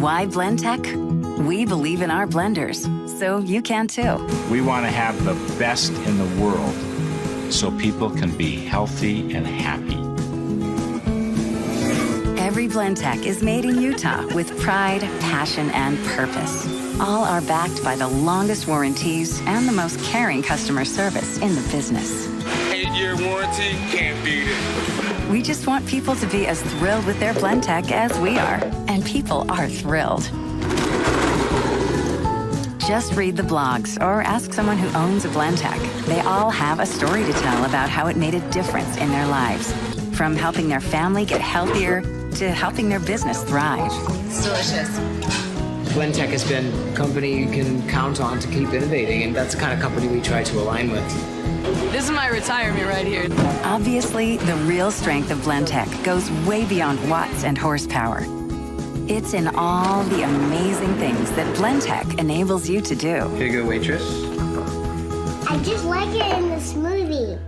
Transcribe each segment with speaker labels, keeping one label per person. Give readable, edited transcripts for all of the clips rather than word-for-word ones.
Speaker 1: Why blend tech? We believe in our blenders, so you can too.
Speaker 2: We want to have the best in the world so people can be healthy and happy.
Speaker 1: Every blend tech is made in Utah with pride, passion, and purpose. All are backed by the longest warranties and the most caring customer service in the business.
Speaker 3: 8-year warranty, can't beat it.
Speaker 1: We just want people to be as thrilled with their blend tech as we are, and people are thrilled. Just read the blogs or ask someone who owns a blend tech. They all have a story to tell about how it made a difference in their lives. From helping their family get healthier to helping their business thrive.
Speaker 4: It's delicious.
Speaker 5: BlendTech has been a company you can count on to keep innovating, and that's the kind of company we try to align with.
Speaker 4: This is my retirement right here.
Speaker 1: Obviously, the real strength of BlendTech goes way beyond watts and horsepower. It's in all the amazing things that BlendTech enables you to do.
Speaker 5: Here you go, waitress.
Speaker 6: I just like it in the smoothie.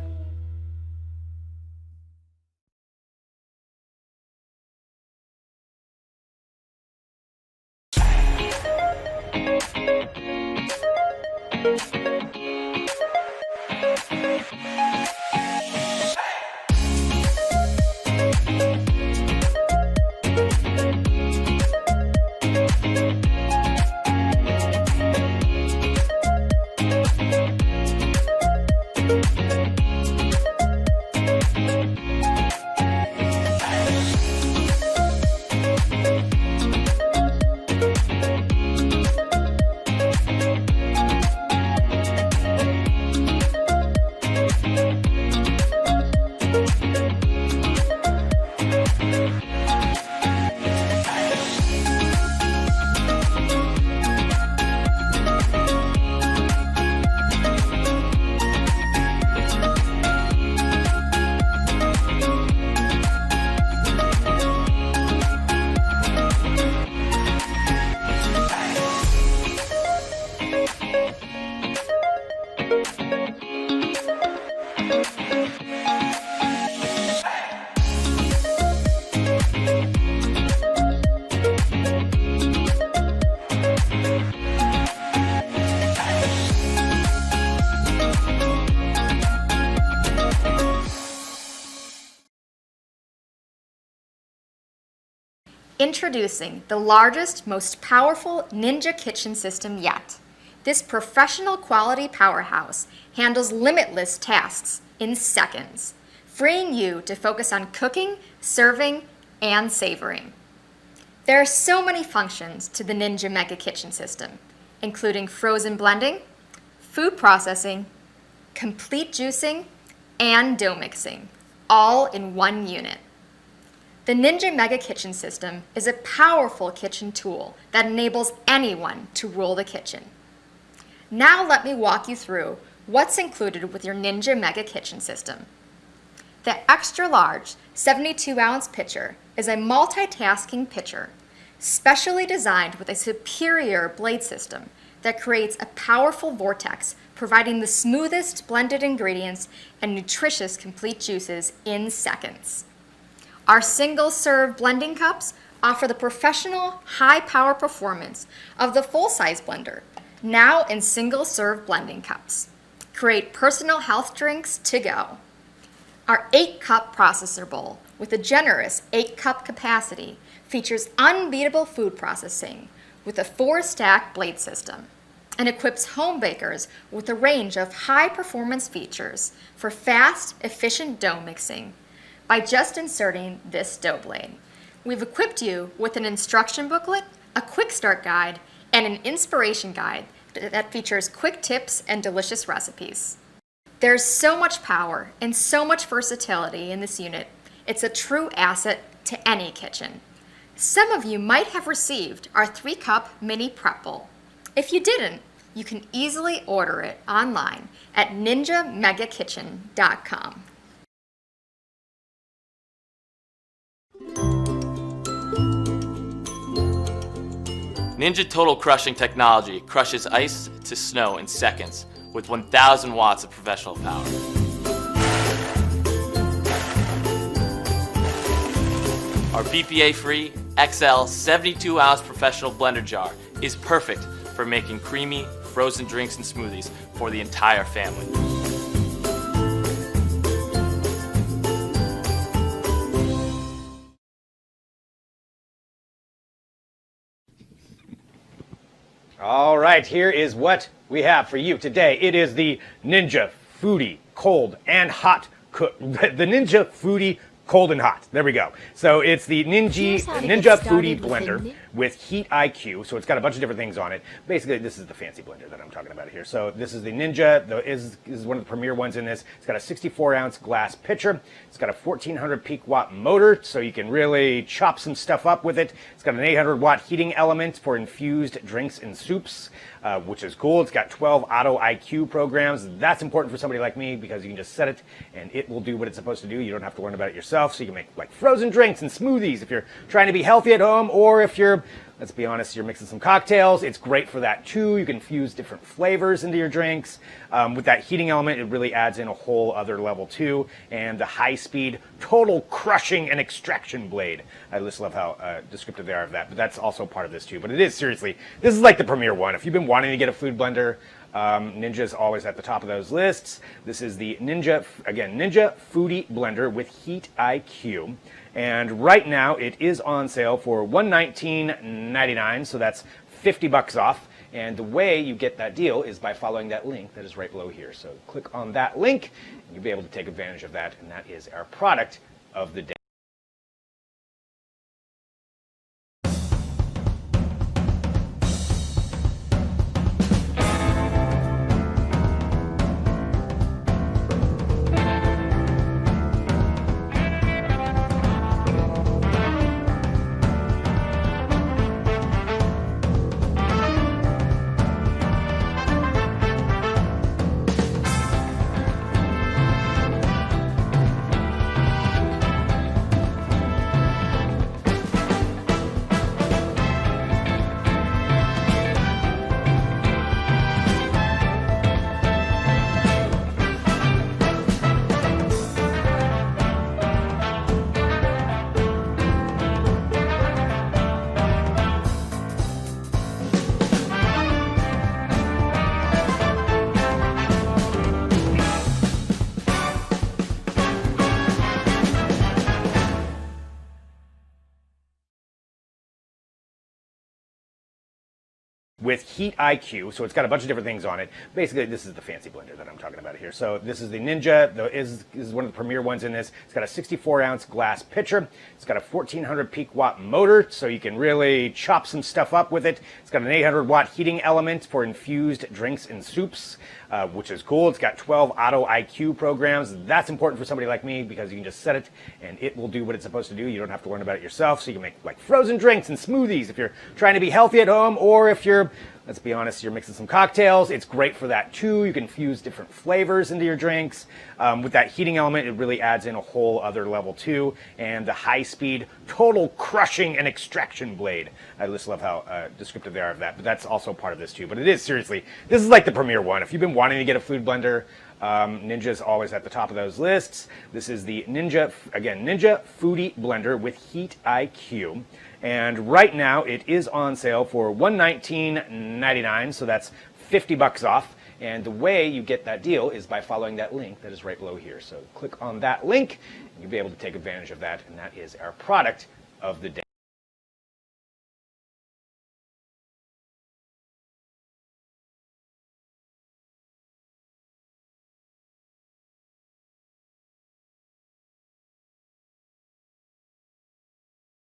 Speaker 7: Introducing the largest, most powerful Ninja kitchen system yet. This professional quality powerhouse handles limitless tasks in seconds, freeing you to focus on cooking, serving, and savoring. There are so many functions to the Ninja Mega Kitchen system, including frozen blending, food processing, complete juicing, and dough mixing, all in one unit. The Ninja Mega Kitchen system is a powerful kitchen tool that enables anyone to rule the kitchen. Now let me walk you through what's included with your Ninja Mega Kitchen system. The extra large 72-ounce pitcher is a multitasking pitcher, specially designed with a superior blade system that creates a powerful vortex, providing the smoothest blended ingredients and nutritious complete juices in seconds. Our single-serve blending cups offer the professional high-power performance of the full-size blender, now in single-serve blending cups. Create personal health drinks to go. Our 8-cup processor bowl with a generous 8-cup capacity features unbeatable food processing with a 4-stack blade system and equips home bakers with a range of high-performance features for fast, efficient dough mixing. By just inserting this dough blade, we've equipped you with an instruction booklet, a quick start guide, and an inspiration guide that features quick tips and delicious recipes. There's so much power and so much versatility in this unit. It's a true asset to any kitchen. Some of you might have received our 3-cup mini prep bowl. If you didn't, you can easily order it online at ninjamegakitchen.com.
Speaker 8: Ninja Total Crushing technology crushes ice to snow in seconds with 1,000 watts of professional power. Our BPA-free, XL 72-ounce professional blender jar is perfect for making creamy, frozen drinks and smoothies for the entire family.
Speaker 9: All right, here is what we have for you today. It is the Ninja Foodie Cold and Hot the Ninja Foodie Cold and Hot. There we go. So it's the Ninja Foodie Blender with Heat IQ. So it's got a bunch of different things on it. Basically, this is the fancy blender that I'm talking about here. So this is the Ninja. Is one of the premier ones in this. It's got a 64-ounce glass pitcher. It's got a 1400 peak watt motor, so you can really chop some stuff up with it. It's got an 800 watt heating element for infused drinks and soups, which is cool. It's got 12 auto IQ programs. That's important for somebody like me because you can just set it and it will do what it's supposed to do. You don't have to learn about it yourself. So you can make like frozen drinks and smoothies if you're trying to be healthy at home, or if you're, let's be honest, you're mixing some cocktails. It's great for that too. You can infuse different flavors into your drinks. With that heating element, it really adds in a whole other level too. And the high-speed total crushing and extraction blade. I just love how descriptive they are of that, but that's also part of this too. But it is, seriously, this is like the premier one. If you've been wanting to get a food blender, Ninja is always at the top of those lists. This is the Ninja Foodie Blender with Heat IQ. And right now it is on sale for $119.99, so that's $50 off. And the way you get that deal is by following that link that is right below here. So click on that link, and you'll be able to take advantage of that, and that is our product of the day. With Heat IQ, so it's got a bunch of different things on it. Basically, this is the fancy blender that I'm talking about here. So this is the Ninja. Is one of the premier ones in this. It's got a 64-ounce glass pitcher. It's got a 1400 peak watt motor, so you can really chop some stuff up with it. It's got an 800 watt heating element for infused drinks and soups, which is cool. It's got 12 auto IQ programs. That's important for somebody like me because you can just set it and it will do what it's supposed to do. You don't have to learn about it yourself. So you can make like frozen drinks and smoothies if you're trying to be healthy at home, or if you're, let's be honest, you're mixing some cocktails. It's great for that too. You can infuse different flavors into your drinks. With that heating element, it really adds in a whole other level too. And the high-speed total crushing and extraction blade. I just love how descriptive they are of that, but that's also part of this too. But it is, seriously, this is like the premier one. If you've been wanting to get a food blender, Ninja is always at the top of those lists. This is the Ninja Foodie Blender with Heat IQ. And right now it is on sale for $119.99, so that's $50 off. And the way you get that deal is by following that link that is right below here. So click on that link, and you'll be able to take advantage of that, and that is our product of the day.